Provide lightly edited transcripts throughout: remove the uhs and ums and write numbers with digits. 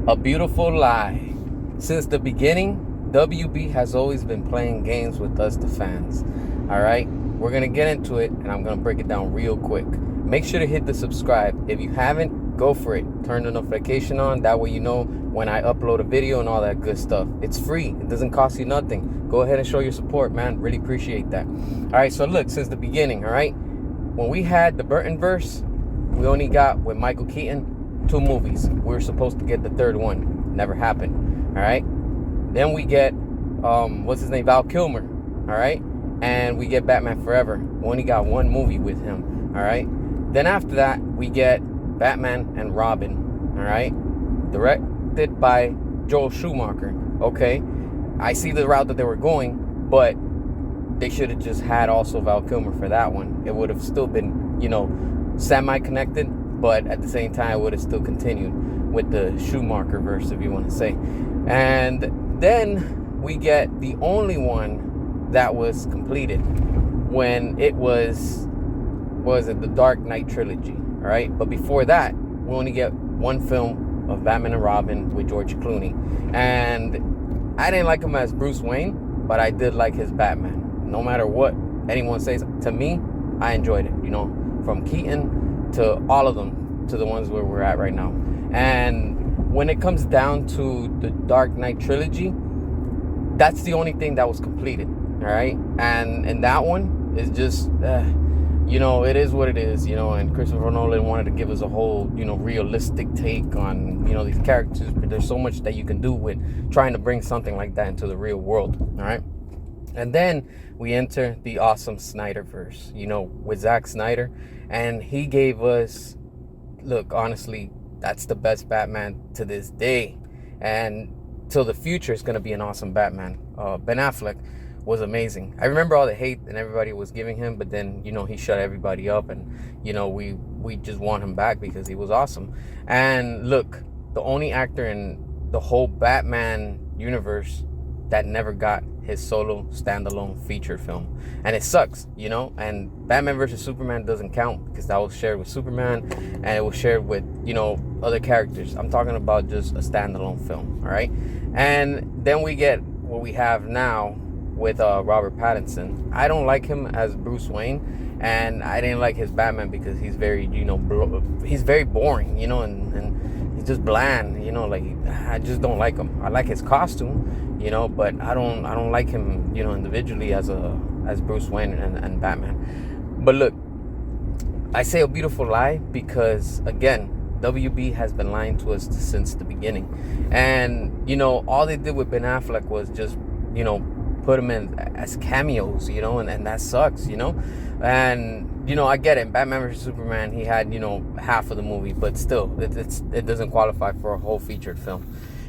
A beautiful lie. Since the beginning, WB has always been playing games with us, the fans. All right, we're gonna get into it, and I'm gonna break it down real quick. Make sure to hit the subscribe. If you haven't, go for it. Turn the notification on. That way you know when I upload a video and all that good stuff. It's free. It doesn't cost you nothing. Go ahead and show your support, man. Really appreciate that. All right, so look, since the beginning, all right, when we had the Burton verse, we only got with Michael Keaton 2 movies. We were supposed to get the third one. Never happened. All right. Then we get what's his name, Val Kilmer. All right. And we get Batman Forever. We only got 1 movie with him. All right. Then after that, we get Batman and Robin. All right. Directed by Joel Schumacher. Okay. I see the route that they were going, but they should have just had also Val Kilmer for that one. It would have still been, semi-connected, but at the same time, it would have still continued with the Schumacher verse, if you want to say. And then we get the only one that was completed when it was the Dark Knight trilogy, all right? But before that, we only get 1 film of Batman and Robin with George Clooney. And I didn't like him as Bruce Wayne, but I did like his Batman. No matter what anyone says, to me, I enjoyed it, from Keaton to all of them, to the ones where we're at right now. And when it comes down to the Dark Knight trilogy, that's the only thing that was completed, all right? And that one is just, it is what it is, and Christopher Nolan wanted to give us a whole, realistic take on, these characters, but there's so much that you can do with trying to bring something like that into the real world, all right? And then we enter the awesome Snyderverse, with Zack Snyder. And he gave us, look, honestly, that's the best Batman to this day. And till the future is going to be an awesome Batman. Ben Affleck was amazing. I remember all the hate and everybody was giving him, but then, he shut everybody up. And, we just want him back because he was awesome. And look, the only actor in the whole Batman universe that never got his solo standalone feature film, and it sucks, and Batman versus Superman doesn't count because that was shared with Superman and it was shared with other characters. I'm talking about just a standalone film, all right? And then we get what we have now with Robert Pattinson. I don't like him as Bruce Wayne, and I didn't like his Batman because he's very he's very boring, and he's just bland, I just don't like him. I like his costume, but I don't like him, individually as Bruce Wayne and Batman. But look, I say a beautiful lie because, again, WB has been lying to us since the beginning. And, all they did with Ben Affleck was just, put him in as cameos, and that sucks, And, I get it. Batman vs. Superman, he had, half of the movie, but still, it doesn't qualify for a whole featured film.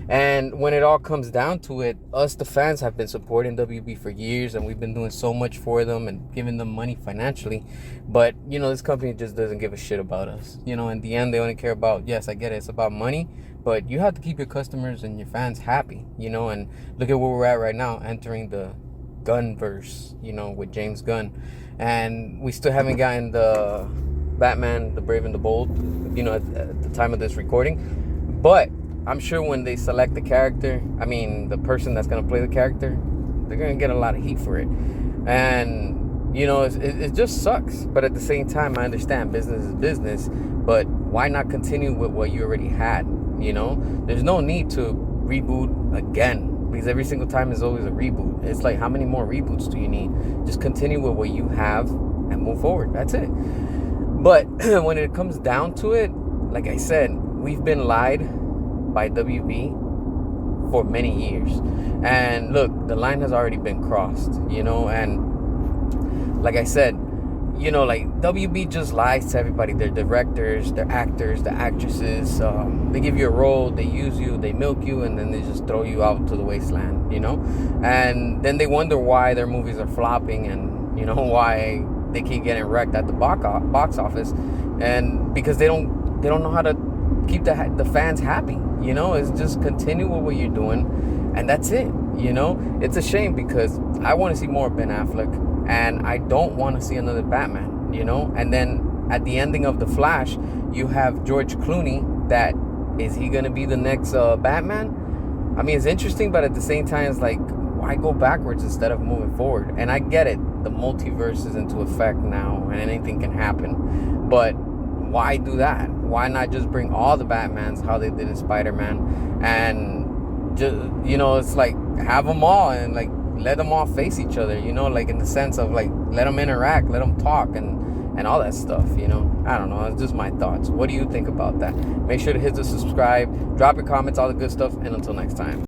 And when it all comes down to it, us, the fans, have been supporting WB for years, and we've been doing so much for them and giving them money financially. But, this company just doesn't give a shit about us. In the end, they only care about, yes, I get it, it's about money, but you have to keep your customers and your fans happy, and look at where we're at right now, entering the Gunverse, with James Gunn. And we still haven't gotten the Batman, the Brave and the Bold, at the time of this recording. But I'm sure when they select the character, the person that's going to play the character, they're going to get a lot of heat for it. And, it just sucks. But at the same time, I understand business is business. But why not continue with what you already had? There's no need to reboot again, because every single time is always a reboot. It's like, how many more reboots do you need? Just continue with what you have and move forward. That's it. But when it comes down to it, like I said, we've been lied by WB for many years. And look, the line has already been crossed, and like I said, WB just lies to everybody. Their directors, their actors, the actresses, they give you a role, they use you, they milk you, and then they just throw you out to the wasteland, and then they wonder why their movies are flopping, and why they keep getting wrecked at the box office, and because they don't know how to keep the fans happy. It's just continue with what you're doing, and that's it. It's a shame because I want to see more of Ben Affleck, and I don't want to see another Batman. And then at the ending of The Flash, you have George Clooney that Is he gonna be the next Batman? I mean, it's interesting, but at the same time, it's like, why go backwards instead of moving forward? And I get it, the multiverse is into effect now, and anything can happen. But why do that? Why not just bring all the Batmans, how they did in Spider-Man, and just, you know, it's like have them all and like let them all face each other, you know, like in the sense of like let them interact, let them talk, and all that stuff, you know. I don't know, it's just my thoughts. What do you think about that? Make sure to hit the subscribe, drop your comments, all the good stuff, and until next time.